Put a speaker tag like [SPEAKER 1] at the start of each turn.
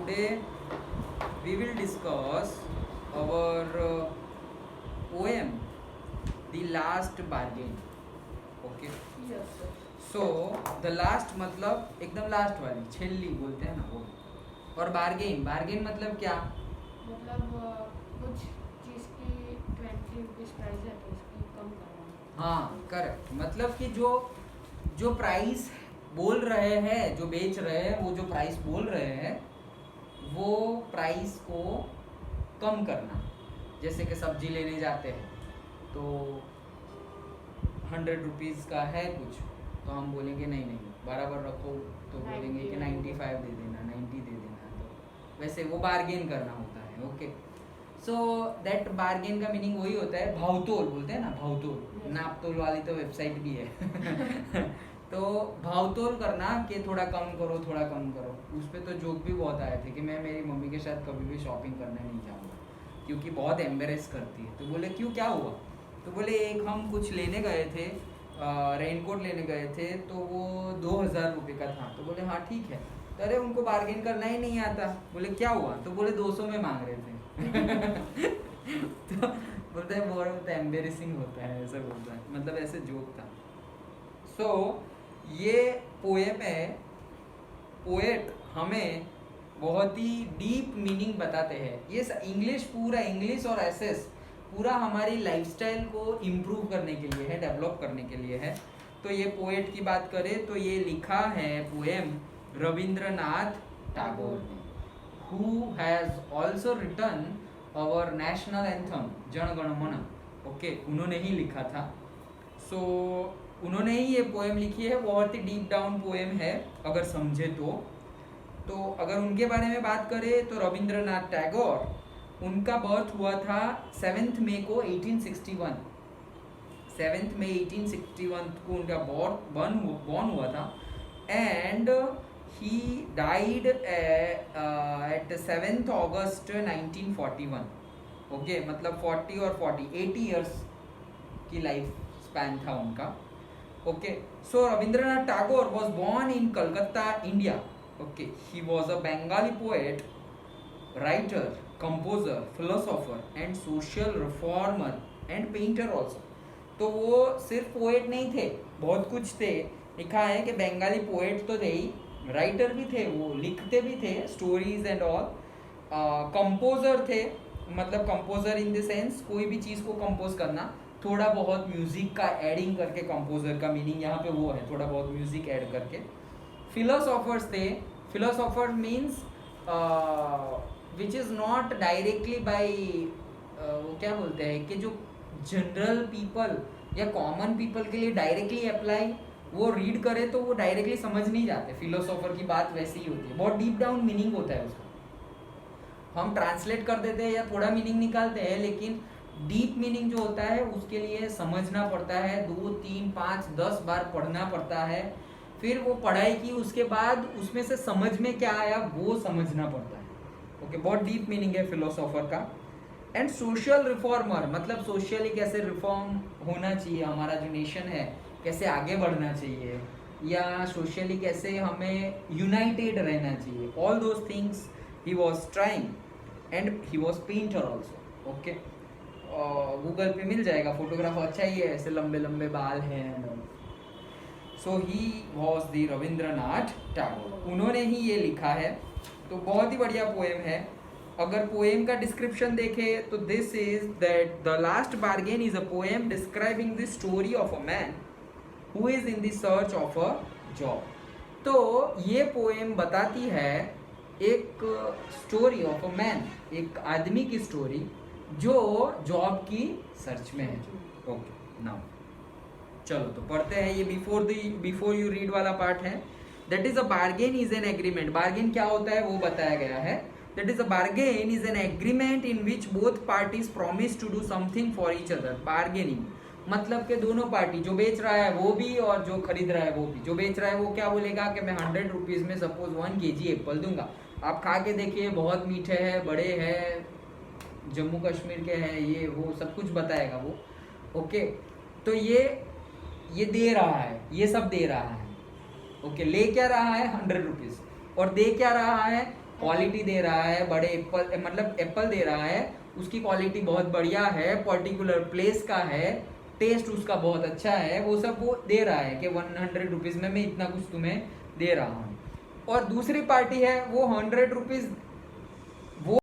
[SPEAKER 1] today we will discuss our poem, The Last Bargain. Okay.
[SPEAKER 2] Yes, sir.
[SPEAKER 1] So the last मतलब एकदम last वाली छेल्ली बोलते हैं ना वो, और बार्गेन बार्गेन मतलब क्या?
[SPEAKER 2] मतलब कुछ चीज़ की 20 रुपीज़ प्राइस है तो उसकी कम करवाना।
[SPEAKER 1] हाँ करेक्ट, मतलब कि जो जो प्राइस बोल रहे हैं, जो बेच रहे हैं, वो जो प्राइस बोल रहे हैं वो प्राइस को कम करना। जैसे कि सब्जी लेने जाते हैं तो 100 रुपीज़ का है कुछ, तो हम बोलेंगे नहीं नहीं बराबर रखो, तो बोलेंगे कि 95 दे देना, 90 दे देना। तो वैसे वो बार्गेन करना होता है। ओके, सो दैट बार्गेन का मीनिंग वही होता है, भावतोल बोलते हैं ना, भावतोल। नापतोल वाली तो वेबसाइट भी है तो भावतोल करना कि थोड़ा कम करो, थोड़ा कम करो। उस पर तो जोक भी बहुत आए थे कि मैं मेरी मम्मी के साथ कभी भी शॉपिंग करने नहीं जाऊँगा क्योंकि बहुत एम्बेरेस करती है। तो बोले क्यों, क्या हुआ? तो बोले एक हम कुछ लेने गए थे, रेनकोट लेने गए थे, तो वो 2000 रुपये का था। तो बोले हाँ ठीक है। तो अरे उनको बार्गेन करना ही नहीं आता। बोले क्या हुआ? तो बोले 200 में मांग रहे थे तो बोलते हैं बहुत एम्बेरेसिंग होता है, ऐसा बोलता है, मतलब ऐसे जोक था। सो ये पोएम है, पोएट हमें बहुत ही डीप मीनिंग बताते हैं। ये इंग्लिश, पूरा इंग्लिश और एसेस पूरा हमारी लाइफस्टाइल को इम्प्रूव करने के लिए है, डेवलप करने के लिए है। तो ये पोएट की बात करें तो ये लिखा है पोएम रविंद्रनाथ टैगोर ने, who has also written our national anthem Jana Gana मन। ओके, उन्होंने ही लिखा था। सो उन्होंने ही ये पोएम लिखी है, बहुत ही डीप डाउन पोएम है अगर समझे तो अगर उनके बारे में बात करें तो रविंद्रनाथ टैगोर, उनका बर्थ हुआ था 7 मई को 1861। 7 मई 1861 को उनका बॉर्न हुआ था, and he died eight 7 August 1941। Okay, मतलब 40 और 40 80 ईयर्स की लाइफ स्पैन था उनका। Okay, so Rabindranath Tagore was born in Calcutta, India. Okay, he was a Bengali poet, writer, composer, philosopher and social reformer and painter also. तो वो सिर्फ पोएट नहीं थे, बहुत कुछ थे। लिखा है कि बंगाली पोएट तो थे ही, राइटर भी थे, वो लिखते भी थे स्टोरीज एंड ऑल। कंपोजर थे, मतलब कंपोजर इन द सेंस कोई भी चीज़ को कंपोज करना, थोड़ा बहुत म्यूजिक का एडिंग करके। कंपोजर का मीनिंग यहाँ पे वो है, थोड़ा बहुत म्यूजिक ऐड करके। फिलोसोफर्स थे, philosopher means which is not directly by, वो क्या बोलते हैं कि जो जनरल पीपल या कॉमन पीपल के लिए डायरेक्टली अप्लाई वो रीड करे तो वो डायरेक्टली समझ नहीं जाते। फिलोसोफर की बात वैसी ही होती है, बहुत डीप डाउन मीनिंग होता है उसका। हम ट्रांसलेट कर देते हैं या थोड़ा मीनिंग निकालते हैं, लेकिन डीप मीनिंग जो होता है उसके लिए समझना पड़ता है, 2, 3, 5, 10 बार पढ़ना पड़ता है। फिर वो पढ़ाई की, उसके बाद उसमें से समझ में क्या आया वो समझना पड़ता है। ओके, बहुत डीप मीनिंग है फिलोसोफर का। एंड सोशल रिफॉर्मर, मतलब सोशली कैसे रिफॉर्म होना चाहिए, हमारा जो नेशन है कैसे आगे बढ़ना चाहिए, या सोशली कैसे हमें यूनाइटेड रहना चाहिए, all those things he was trying. And he was painter also. Okay, Google पे मिल जाएगा, फोटोग्राफ अच्छा ही है, ऐसे लंबे लंबे बाल हैं। So he was the Rabindranath Tagore, उन्होंने ही ये लिखा है। तो बहुत ही बढ़िया पोएम है। अगर पोएम का डिस्क्रिप्शन देखें तो this is that the last bargain is a poem describing the story of a man who is in the search of a job. तो ये पोएम बताती है एक स्टोरी ऑफ अ मैन, एक आदमी की स्टोरी जो जॉब की सर्च में है। ओके, नाउ चलो तो पढ़ते हैं। ये बिफोर यू रीड वाला पार्ट है। That is a bargain is an agreement. Bargain क्या होता है वो बताया गया है। That is a bargain is an agreement in which both parties promise to do something for each other. Bargaining मतलब कि दोनों पार्टी, जो बेच रहा है वो भी और जो खरीद रहा है वो भी। जो बेच रहा है वो क्या बोलेगा कि मैं 100 रुपीज़ में सपोज 1 kg एप्पल दूंगा, आप खा के देखिए बहुत मीठे हैं, बड़े हैं, जम्मू कश्मीर के हैं, ये वो सब कुछ बताएगा वो। ओके, तो ये दे रहा है, ये सब दे रहा है। ओके, ले क्या रहा है 100 रुपीज़, और दे क्या रहा है क्वालिटी दे रहा है, बड़े एप्पल मतलब एप्पल दे रहा है, उसकी क्वालिटी बहुत बढ़िया है, पर्टिकुलर प्लेस का है, टेस्ट उसका बहुत अच्छा है, वो सब वो दे रहा है कि 100 रुपीज़ में मैं इतना कुछ तुम्हें दे रहा हूँ। और दूसरी पार्टी है वो 100 रुपीज़